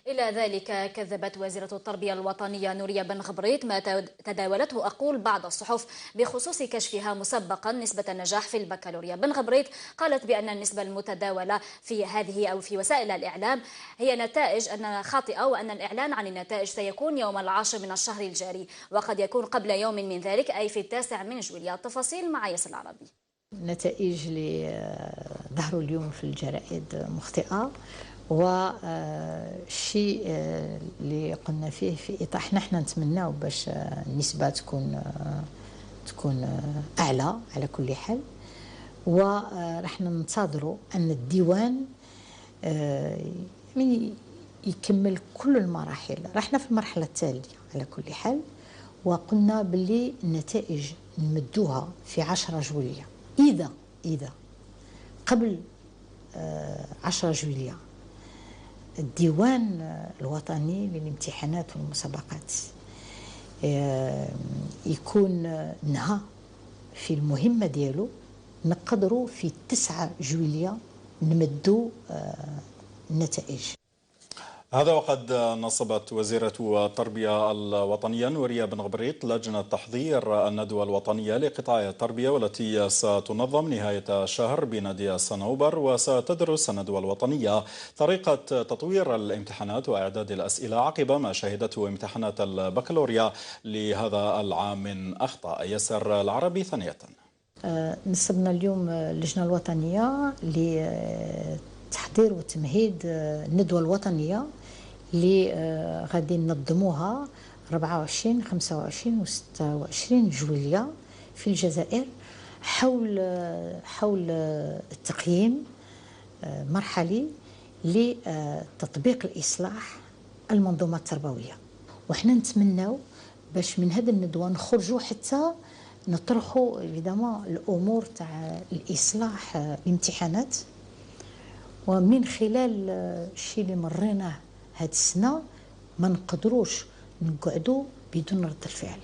إلى ذلك كذبت وزيرة التربية الوطنية نورية بن غبريت ما تداولته أقول بعض الصحف بخصوص كشفها مسبقا نسبة النجاح في البكالوريا. بن غبريت قالت بأن النسبة المتداولة في هذه أو في وسائل الإعلام هي نتائج أنها خاطئة، وأن الإعلان عن النتائج سيكون يوم 10 من الشهر الجاري، وقد يكون قبل يوم من ذلك أي في 9 من جويلية. التفاصيل مع ياسر العربي. النتائج اللي ظهروا اليوم في الجرائد مخطئة، والشيء اللي قلنا فيه في إطار احنا نتمناو باش النسبة تكون أعلى على كل حال، وراح ننتظروا أن الديوان يكمل كل المراحل. رحنا في المرحلة التالية على كل حال، وقلنا باللي النتائج نمدوها في 10 جويلية. إذا قبل 10 جويلية الديوان الوطني للامتحانات والمسابقات يكون نهى في المهمة ديالو، نقدروا في 9 جويلية نمدوا النتائج. هذا وقد نصبت وزيرة التربية الوطنية نورية بن غبريت لجنة تحضير الندوة الوطنية لقطاع التربية، والتي ستنظم نهاية الشهر بنادي الصنوبر، وستدرس الندوة الوطنية طريقة تطوير الامتحانات وإعداد الأسئلة عقب ما شهدته امتحانات البكالوريا لهذا العام من أخطاء. ياسر العربي ثانية. نصبنا اليوم اللجنة الوطنية لتحضير وتمهيد الندوة الوطنية اللي غادي ننظموها 24 25 و 26 جويلية في الجزائر، حول التقييم مرحلي لتطبيق الإصلاح المنظومة التربوية. وحنا نتمناو باش من هذه الندوة نخرجوا حتى نطرحوا الأمور تاع الإصلاح الامتحانات، ومن خلال الشيء اللي مريناه هذه السنة ما نقدروش نقعدوا بدون رد الفعل.